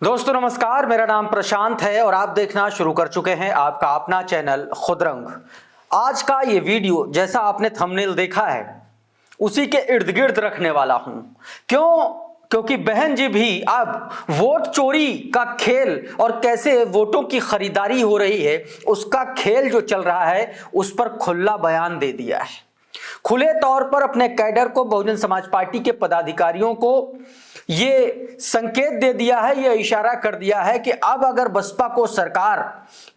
दोस्तों नमस्कार, मेरा नाम प्रशांत है और आप देखना शुरू कर चुके हैं आपका अपना चैनल खुदरंग। आज का ये वीडियो जैसा आपने थंबनेल देखा है उसी के इर्द गिर्द रखने वाला हूं। क्योंकि बहन जी भी अब वोट चोरी का खेल और कैसे वोटों की खरीदारी हो रही है उसका खेल जो चल रहा है उस पर खुला बयान दे दिया है। खुले तौर पर अपने कैडर को, बहुजन समाज पार्टी के पदाधिकारियों को ये संकेत दे दिया है, ये इशारा कर दिया है कि अब अगर बसपा को सरकार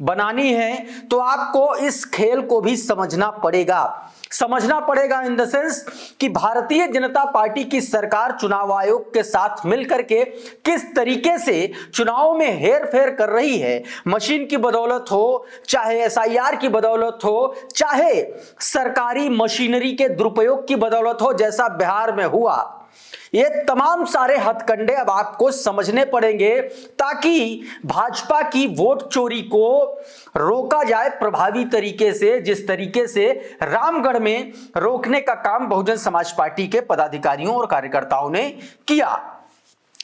बनानी है तो आपको इस खेल को भी समझना पड़ेगा इन द सेंस कि भारतीय जनता पार्टी की सरकार चुनाव आयोग के साथ मिलकर के किस तरीके से चुनाव में हेरफेर कर रही है। मशीन की बदौलत हो, चाहे एसआईआर की बदौलत हो, चाहे सरकारी मशीनरी के दुरुपयोग की बदौलत हो, जैसा बिहार में हुआ। ये तमाम सारे हथकंडे अब आपको समझने पड़ेंगे ताकि भाजपा की वोट चोरी को रोका जाए प्रभावी तरीके से, जिस तरीके से रामगढ़ में रोकने का काम बहुजन समाज पार्टी के पदाधिकारियों और कार्यकर्ताओं ने किया।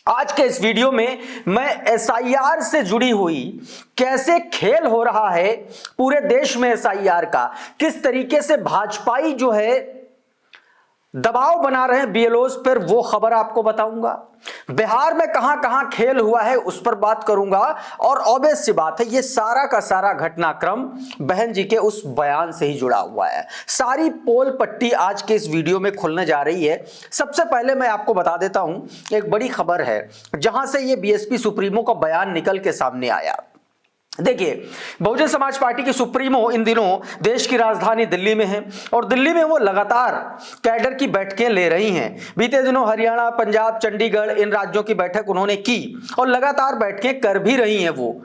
आज के इस वीडियो में मैं एसआईआर से जुड़ी हुई कैसे खेल हो रहा है पूरे देश में एसआईआर का, किस तरीके से भाजपाई जो है दबाव बना रहे हैं बीएलओस पर, वो खबर आपको बताऊंगा। बिहार में कहां कहां खेल हुआ है उस पर बात करूंगा और ऑब्वियस सी बात है ये सारा का सारा घटनाक्रम बहन जी के उस बयान से ही जुड़ा हुआ है। सारी पोल पट्टी आज के इस वीडियो में खुलने जा रही है। सबसे पहले मैं आपको बता देता हूं, एक बड़ी खबर है जहां से ये बीएसपी सुप्रीमो का बयान निकल के सामने आया। देखिए, बहुजन समाज पार्टी के सुप्रीमो इन दिनों देश की राजधानी दिल्ली में है और दिल्ली में वो लगातार कैडर की बैठकें ले रही हैं। बीते दिनों हरियाणा, पंजाब, चंडीगढ़ इन राज्यों की बैठक उन्होंने की और लगातार बैठकें कर भी रही हैं। वो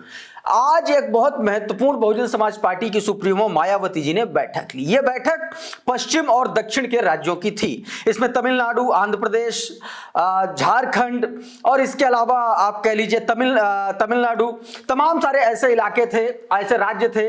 आज एक बहुत महत्वपूर्ण बहुजन समाज पार्टी की सुप्रीमो मायावती जी ने बैठक ली। यह बैठक पश्चिम और दक्षिण के राज्यों की थी। इसमें तमिलनाडु, आंध्र प्रदेश, झारखंड और इसके अलावा आप कह लीजिए तमिलनाडु, तमाम सारे ऐसे इलाके थे, ऐसे राज्य थे,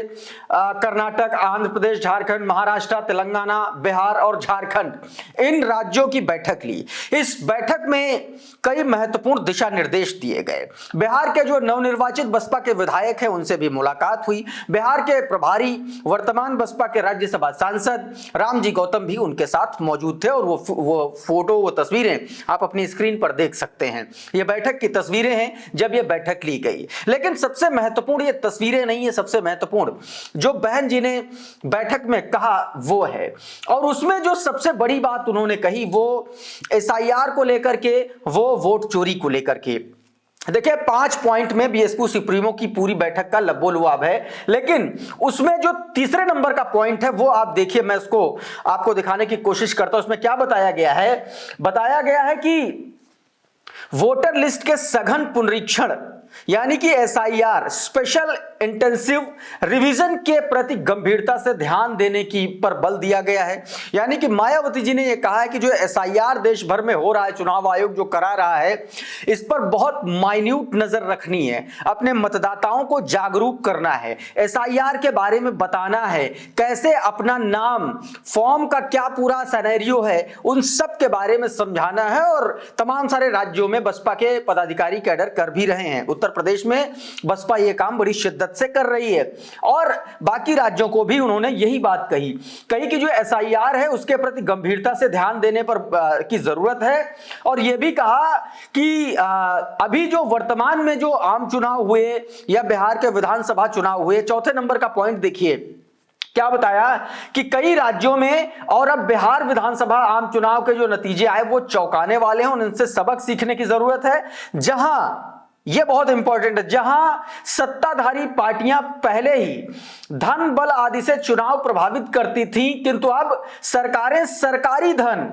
कर्नाटक, आंध्र प्रदेश, झारखंड, महाराष्ट्र, तेलंगाना, बिहार और झारखंड, इन राज्यों की बैठक ली। इस बैठक में कई महत्वपूर्ण दिशा निर्देश दिए गए। बिहार के जो नवनिर्वाचित बसपा के विधायक है उनसे भी मुलाकात हुई। बिहार के प्रभारी वर्तमान बसपा के राज्यसभा सांसद रामजी गौतम भी उनके साथ मौजूद थे और वो तस्वीरें आप अपनी स्क्रीन पर देख सकते हैं। ये बैठक की तस्वीरें हैं जब ये बैठक ली गई। लेकिन सबसे महत्वपूर्ण ये तस्वीरें नहीं है, सबसे महत्वपूर्ण जो बहन जी ने बैठक में कहा वो है, और उसमें जो सबसे बड़ी बात उन्होंने कही वो एसआईआर को लेकर के, वो वोट चोरी को लेकर के। देखिए, 5 पॉइंट में बीएसपी सुप्रीमो की पूरी बैठक का लबोलुआब है, लेकिन उसमें जो तीसरे नंबर का पॉइंट है वो आप देखिए, मैं उसको आपको दिखाने की कोशिश करता हूं। उसमें क्या बताया गया है? बताया गया है कि वोटर लिस्ट के सघन पुनरीक्षण यानी कि एसआईआर, स्पेशल इंटेंसिव रिवीजन के प्रति गंभीरता से ध्यान देने की पर बल दिया गया है। यानी कि मायावती जी ने यह कहा है कि जो एसआईआर देश भर में हो रहा है, चुनाव आयोग जो करा रहा है, इस पर बहुत माइन्यूट नजर रखनी है, अपने मतदाताओं को जागरूक करना है, एसआईआर के बारे में बताना है, कैसे अपना नाम, फॉर्म का क्या पूरा सिनेरियो है, उन सब के बारे में समझाना है। और तमाम सारे राज्यों में बसपा के पदाधिकारी कैडर कर भी रहे हैं। उत्तर प्रदेश में बसपा ये काम बड़ी शिद्दत से कर रही है और बाकी राज्यों को भी उन्होंने यही बात कही कि जो एसआईआर है उसके प्रति गंभीरता से ध्यान देने पर की जरूरत है। और यह भी कहा कि अभी जो वर्तमान में जो आम चुनाव हुए या बिहार के विधानसभा चुनाव हुए, चौथे नंबर का पॉइंट देखिए क्या बताया कि कई राज्यों में और अब बिहार विधानसभा आम चुनाव के जो नतीजे आए वो चौंकाने वाले हैं, उनसे सबक सीखने की जरूरत है। जहां यह बहुत इंपॉर्टेंट है, जहां सत्ताधारी पार्टियां पहले ही धन बल आदि से चुनाव प्रभावित करती थीं, किंतु अब सरकारें सरकारी धन,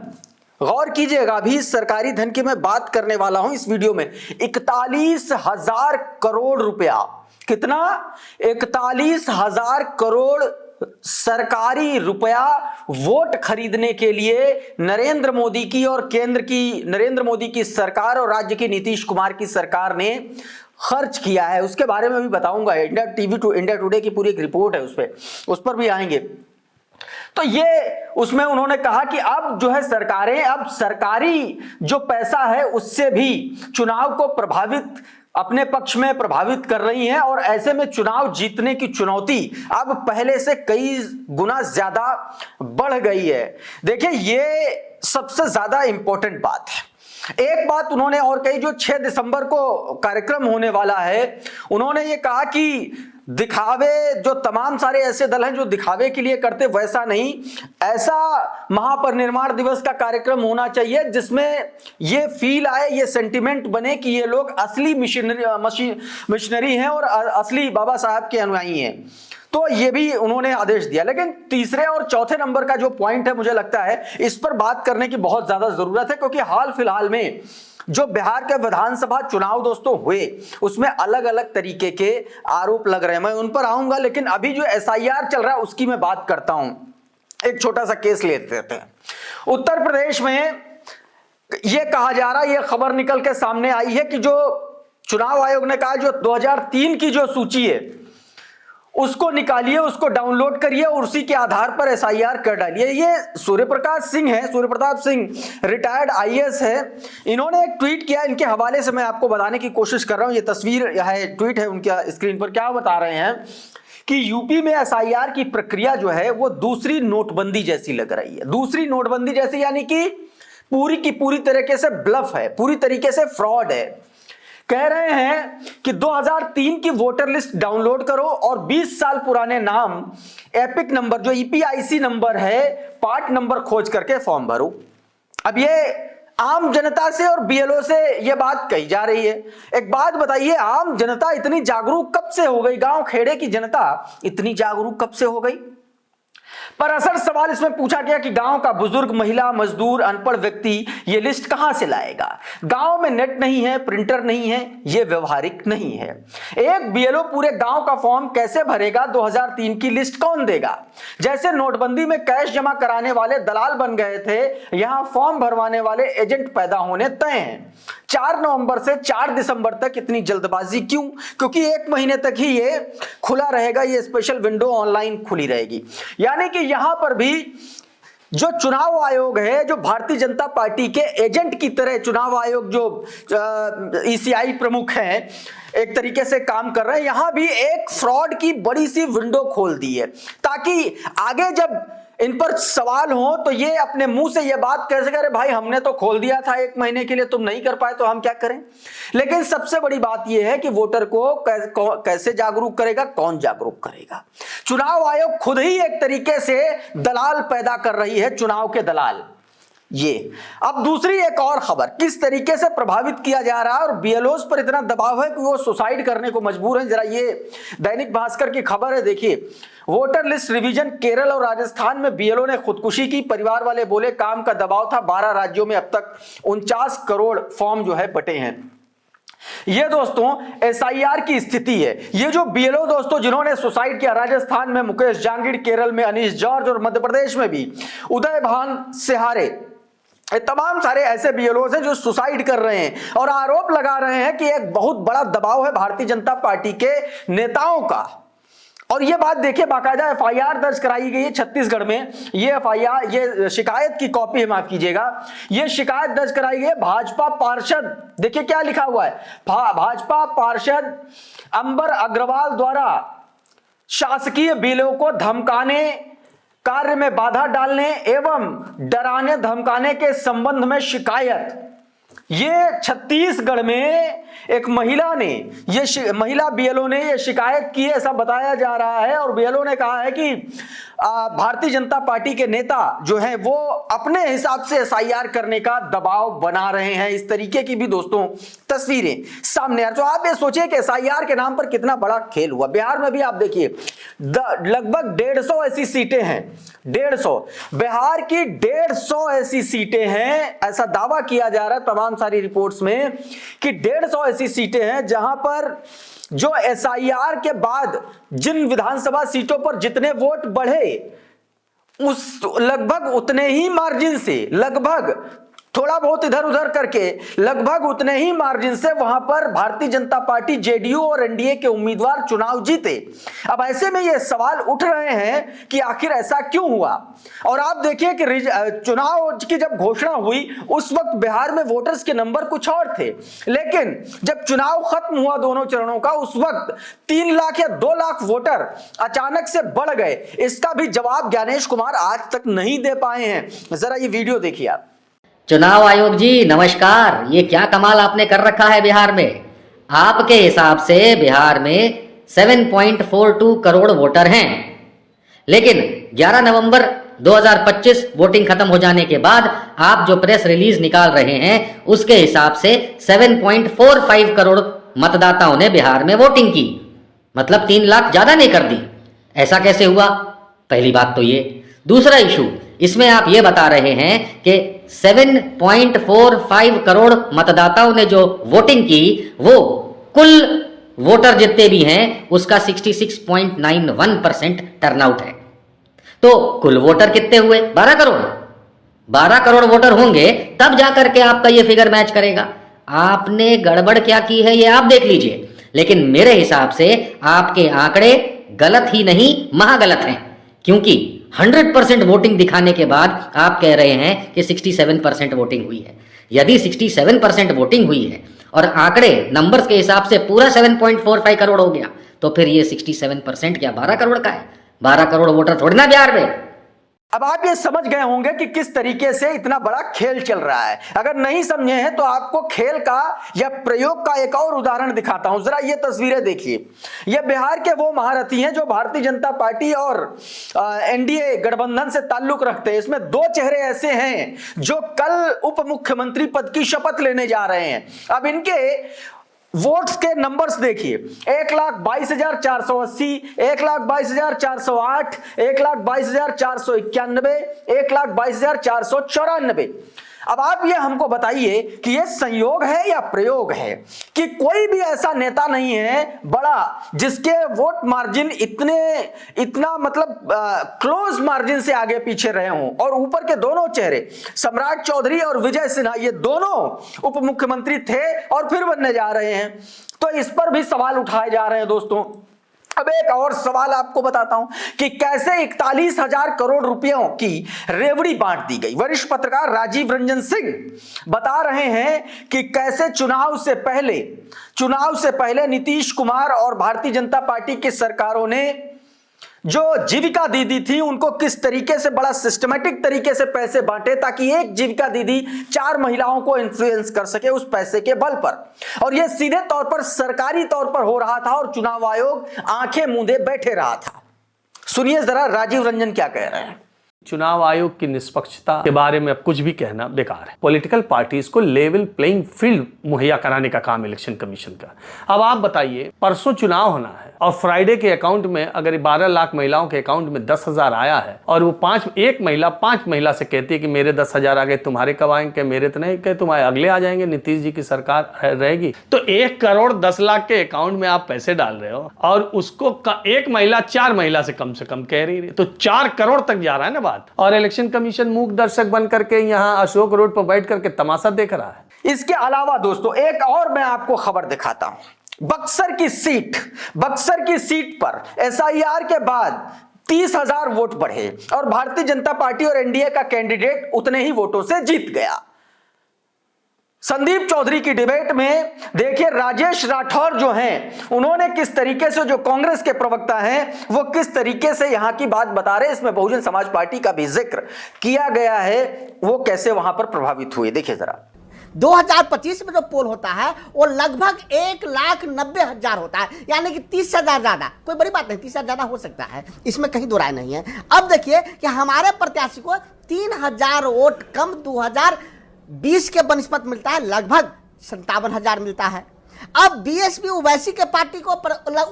गौर कीजिएगा, अभी सरकारी धन की मैं बात करने वाला हूं इस वीडियो में, 41,000 करोड़ रुपया, कितना? 41,000 करोड़ सरकारी रुपया वोट खरीदने के लिए नरेंद्र मोदी की और नरेंद्र मोदी की सरकार और राज्य की नीतीश कुमार की सरकार ने खर्च किया है। उसके बारे में भी बताऊंगा। इंडिया टुडे की पूरी एक रिपोर्ट है, उस पर भी आएंगे। तो ये उसमें उन्होंने कहा कि अब जो है सरकारें अब सरकारी जो पैसा है उससे भी चुनाव को प्रभावित अपने पक्ष में प्रभावित कर रही हैं और ऐसे में चुनाव जीतने की चुनौती अब पहले से कई गुना ज्यादा बढ़ गई है। देखिए, ये सबसे ज्यादा इंपॉर्टेंट बात है। एक बात उन्होंने और कही, जो 6 दिसंबर को कार्यक्रम होने वाला है, उन्होंने ये कहा कि दिखावे, जो तमाम सारे ऐसे दल हैं जो दिखावे के लिए करते, वैसा नहीं, ऐसा महापरिनिर्वाण दिवस का कार्यक्रम होना चाहिए जिसमें ये फील आए, ये सेंटिमेंट बने कि ये लोग असली मिशनरी हैं और असली बाबा साहब के अनुयायी हैं। तो ये भी उन्होंने आदेश दिया। लेकिन तीसरे और चौथे नंबर का जो पॉइंट है, मुझे लगता है इस पर बात करने की बहुत ज्यादा जरूरत है, क्योंकि हाल फिलहाल में जो बिहार के विधानसभा चुनाव दोस्तों हुए, उसमें अलग अलग तरीके के आरोप लग रहे हैं। मैं उन पर आऊंगा, लेकिन अभी जो SIR चल रहा है उसकी मैं बात करता हूं। एक छोटा सा केस लेते हैं। उत्तर प्रदेश में यह कहा जा रहा है, यह खबर निकल के सामने आई है कि जो चुनाव आयोग ने कहा, जो 2003 की जो सूची है उसको निकालिए, उसको डाउनलोड करिए और उसी के आधार पर SIR कर डालिए। ये सूर्य प्रताप सिंह रिटायर्ड IAS है। इन्होंने एक ट्वीट किया, इनके हवाले से मैं आपको बताने की कोशिश कर रहा हूं। ये तस्वीर है, ट्वीट है उनका स्क्रीन पर। क्या बता रहे हैं कि यूपी में SIR की प्रक्रिया जो है वो दूसरी नोटबंदी जैसी लग रही है। दूसरी नोटबंदी जैसी यानी कि पूरी की पूरी तरीके से ब्लफ है, पूरी तरीके से फ्रॉड है। कह रहे हैं कि 2003 की वोटर लिस्ट डाउनलोड करो और 20 साल पुराने नाम, एपिक नंबर जो EPIC नंबर है, पार्ट नंबर खोज करके फॉर्म भरो। अब ये आम जनता से और BLO से ये बात कही जा रही है। एक बात बताइए, आम जनता इतनी जागरूक कब से हो गई? गांव खेड़े की जनता इतनी जागरूक कब से हो गई? पर असल सवाल इसमें पूछा गया कि गांव का बुजुर्ग, महिला, मजदूर, अनपढ़ व्यक्ति ये लिस्ट कहां से लाएगा? गांव में नेट नहीं है, प्रिंटर नहीं है, ये व्यवहारिक नहीं है। एक BLO पूरे गांव का फॉर्म कैसे भरेगा? 2003 की लिस्ट कौन देगा? जैसे नोटबंदी में कैश जमा कराने वाले दलाल बन गए थे, यहां फॉर्म भरवाने वाले एजेंट पैदा होने तय हैं। 4 नवंबर से 4 दिसंबर तक इतनी जल्दबाजी क्यों? क्योंकि 1 महीने तक ही ये खुला रहेगा, ये स्पेशल विंडो ऑनलाइन खुली रहेगी। यानी कि यहां पर भी जो चुनाव आयोग है, जो भारतीय जनता पार्टी के एजेंट की तरह चुनाव आयोग जो ECI प्रमुख हैं, एक तरीके से काम कर रहे हैं। यहां भी एक फ्रॉड की बड़ी सी विंडो खोल दी है, ताकि आगे जब इन पर सवाल हो तो ये अपने मुंह से ये बात कैसे करे, भाई हमने तो खोल दिया था 1 महीने के लिए, तुम नहीं कर पाए तो हम क्या करें। लेकिन सबसे बड़ी बात यह है कि वोटर को कैसे जागरूक करेगा, कौन जागरूक करेगा? चुनाव आयोग खुद ही एक तरीके से दलाल पैदा कर रही है, चुनाव के दलाल। ये अब दूसरी एक और खबर, किस तरीके से प्रभावित किया जा रहा है और BLOs पर इतना दबाव है कि वो सुसाइड करने को मजबूर हैं। जरा ये दैनिक भास्कर की खबर है, देखिए। वोटर लिस्ट रिवीजन, केरल और राजस्थान में BLO ने खुदकुशी की, परिवार वाले बोले काम का दबाव था। 12 राज्यों में अब तक 49 करोड़ फॉर्म जो है बटे हैं। ये दोस्तों SIR की स्थिति है। ये जो BLO दोस्तों जिन्होंने सुसाइड किया, राजस्थान में मुकेश जांगिड़, केरल में अनीश जॉर्ज और मध्य प्रदेश में भी उदय भान सिहारे, तमाम सारे ऐसे BLOs हैं जो सुसाइड कर रहे हैं और आरोप लगा रहे हैं कि एक बहुत बड़ा दबाव है भारतीय जनता पार्टी के नेताओं का। और ये बात देखिए, बाकायदा FIR दर्ज कराई गई है छत्तीसगढ़ में। ये FIR, ये शिकायत की कॉपी है, माफ कीजिएगा, ये शिकायत दर्ज कराई गई है। भाजपा पार्षद, देखिए क्या लिखा हुआ है, भाजपा पार्षद अंबर अग्रवाल द्वारा शासकीय BLO को धमकाने, कार्य में बाधा डालने एवं डराने धमकाने के संबंध में शिकायत। ये छत्तीसगढ़ में एक महिला ने, ये महिला BLO ने ये शिकायत की है, ऐसा बताया जा रहा है। और BLO ने कहा है कि भारतीय जनता पार्टी के नेता जो हैं वो अपने हिसाब से SIR करने का दबाव बना रहे हैं। इस तरीके की भी दोस्तों तस्वीरें सामने आ रही। तो आप ये सोचिए कि SIR के नाम पर कितना बड़ा खेल हुआ। बिहार में भी आप देखिए, लगभग 150 ऐसी सीटें हैं, 150, बिहार की 150 ऐसी सीटें हैं। ऐसा दावा किया जा रहा है तमाम सारी रिपोर्ट्स में कि 150 ऐसी सीटें हैं जहां पर जो SIR के बाद जिन विधानसभा सीटों पर जितने वोट बढ़े, उस लगभग उतने ही मार्जिन से, लगभग थोड़ा बहुत इधर उधर करके लगभग उतने ही मार्जिन से वहां पर भारतीय जनता पार्टी, जेडीयू और एनडीए के उम्मीदवार चुनाव जीते। अब ऐसे में ये सवाल उठ रहे हैं कि आखिर ऐसा क्यों हुआ। और आप देखिए कि चुनाव की जब घोषणा हुई उस वक्त बिहार में वोटर्स के नंबर कुछ और थे, लेकिन जब चुनाव खत्म हुआ दोनों चरणों का, उस वक्त 3 लाख या 2 लाख वोटर अचानक से बढ़ गए। इसका भी जवाब ज्ञानेश कुमार आज तक नहीं दे पाए हैं। जरा ये वीडियो देखिए आप। चुनाव आयोग जी नमस्कार। ये क्या कमाल आपने कर रखा है बिहार में। आपके हिसाब से बिहार में 7.42 करोड़ वोटर हैं, लेकिन 11 नवंबर 2025 वोटिंग खत्म हो जाने के बाद आप जो प्रेस रिलीज निकाल रहे हैं उसके हिसाब से 7.45 करोड़ मतदाताओं ने बिहार में वोटिंग की, मतलब 3 लाख ज्यादा ने कर दी। ऐसा कैसे हुआ? पहली बात तो ये। दूसरा इशू, इसमें आप ये बता रहे हैं कि 7.45 करोड़ मतदाताओं ने जो वोटिंग की वो कुल वोटर जितने भी हैं उसका 66.91% टर्नआउट है। तो कुल वोटर कितने हुए? 12 करोड़। 12 करोड़ वोटर होंगे तब जाकर के आपका ये फिगर मैच करेगा। आपने गड़बड़ क्या की है ये आप देख लीजिए, लेकिन मेरे हिसाब से आपके आंकड़े गलत ही नहीं महागलत हैं, क्योंकि 100% वोटिंग दिखाने के बाद आप कह रहे हैं कि 67% वोटिंग हुई है। यदि 67% वोटिंग हुई है और आंकड़े नंबर्स के हिसाब से पूरा 7.45 करोड़ हो गया, तो फिर ये 67% क्या 12 करोड़ का है? 12 करोड़ वोटर थोड़ी ना बिहार में। अब आप ये समझ गए होंगे कि किस तरीके से इतना बड़ा खेल चल रहा है। अगर नहीं समझे हैं तो आपको खेल का या प्रयोग का एक और उदाहरण दिखाता हूं। जरा ये तस्वीरें देखिए। ये बिहार के वो महारथी हैं जो भारतीय जनता पार्टी और एनडीए गठबंधन से ताल्लुक रखते हैं। इसमें 2 चेहरे ऐसे हैं जो कल उप मुख्यमंत्री पद की शपथ लेने जा रहे हैं। अब इनके वोट्स के नंबर्स देखिए, 1,22,480, 1,22,408, 1,22,491, 1,22,494। अब आप ये हमको बताइए कि ये संयोग है या प्रयोग है कि कोई भी ऐसा नेता नहीं है बड़ा जिसके वोट मार्जिन इतना मतलब क्लोज मार्जिन से आगे पीछे रहे हों। और ऊपर के दोनों चेहरे सम्राट चौधरी और विजय सिन्हा, ये दोनों उप मुख्यमंत्री थे और फिर बनने जा रहे हैं। तो इस पर भी सवाल उठाए जा रहे हैं दोस्तों। अब एक और सवाल आपको बताता हूं कि कैसे 41,000 करोड़ रुपयों की रेवड़ी बांट दी गई। वरिष्ठ पत्रकार राजीव रंजन सिंह बता रहे हैं कि कैसे चुनाव से पहले नीतीश कुमार और भारतीय जनता पार्टी की सरकारों ने जो जीविका दीदी थी उनको किस तरीके से बड़ा सिस्टमैटिक तरीके से पैसे बांटे ताकि एक जीविका दीदी 4 महिलाओं को इन्फ्लुएंस कर सके उस पैसे के बल पर। और यह सीधे तौर पर सरकारी तौर पर हो रहा था और चुनाव आयोग आंखें मूंदे बैठे रहा था। सुनिए जरा राजीव रंजन क्या कह रहे हैं। चुनाव आयोग की निष्पक्षता के बारे में अब कुछ भी कहना बेकार है। पॉलिटिकल पार्टीज को लेवल प्लेइंग फील्ड मुहैया कराने का काम इलेक्शन कमीशन का। अब आप बताइए, परसों चुनाव होना है और फ्राइडे के अकाउंट में अगर 12 लाख महिलाओं के अकाउंट में 10,000 आया है और वो 5 महिला से कहती है कि मेरे 10,000 आ गए, तुम्हारे कब आएंगे? मेरे तो नहीं, तुम्हारे अगले आ जाएंगे, नीतीश जी की सरकार रहेगी। तो 1 करोड़ 10 लाख के अकाउंट में आप पैसे डाल रहे हो और उसको एक महिला 4 महिला से कम कह रही है, तो 4 करोड़ तक जा रहा है ना बात। और इलेक्शन कमीशन मूक दर्शक बन करके यहां अशोक रोड पर बैठ करके तमाशा देख रहा है। इसके अलावा दोस्तों एक और मैं आपको खबर दिखाता हूं। बक्सर की सीट पर एसआईआर के बाद 30,000 वोट बढ़े और भारतीय जनता पार्टी और एनडीए का कैंडिडेट उतने ही वोटों से जीत गया। संदीप चौधरी की डिबेट में देखिए राजेश राठौर जो हैं उन्होंने किस तरीके से, जो कांग्रेस के प्रवक्ता हैं, वो किस तरीके से यहां की बात बता रहे हैं। इसमें बहुजन समाज पार्टी का भी जिक्र किया गया है, वो कैसे वहां पर प्रभावित हुए देखिए जरा। 2025 में जो पोल होता है वो लगभग 1,90,000 होता है, यानी कि 30,000 ज्यादा। कोई बड़ी बात नहीं, 30,000 ज्यादा हो सकता है, इसमें कहीं दो राय नहीं है। अब देखिए कि हमारे प्रत्याशी को 3,000 वोट कम 2020 के बनस्पत मिलता है, लगभग 57,000 मिलता है। अब बीएसपी ओवैसी के पार्टी को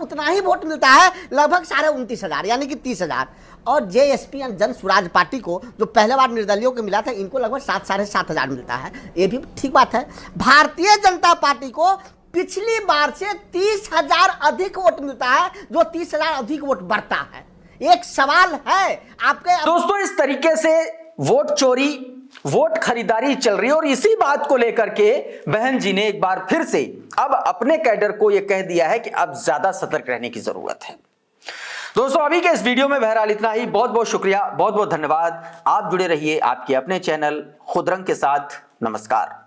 उतना ही वोट मिलता है, लगभग 29,500 यानी कि 30,000। और जेएसपी जन स्वराज पार्टी को जो पहले बार निर्दलियों को मिला था, इनको लगभग 7,500 मिलता है। ये भी ठीक बात है। भारतीय जनता पार्टी को पिछली बार से 30,000 अधिक वोट मिलता है, जो 30,000 अधिक वोट बढ़ता है। एक सवाल है आपके दोस्तों, इस तरीके से वोट चोरी वोट खरीदारी चल रही है और इसी बात को लेकर के बहन जी ने एक बार फिर से अब अपने कैडर को यह कह दिया है कि अब ज्यादा सतर्क रहने की जरूरत है। दोस्तों अभी के इस वीडियो में बहरहाल इतना ही। बहुत बहुत शुक्रिया, बहुत बहुत धन्यवाद। आप जुड़े रहिए आपके अपने चैनल खुदरंग के साथ। नमस्कार।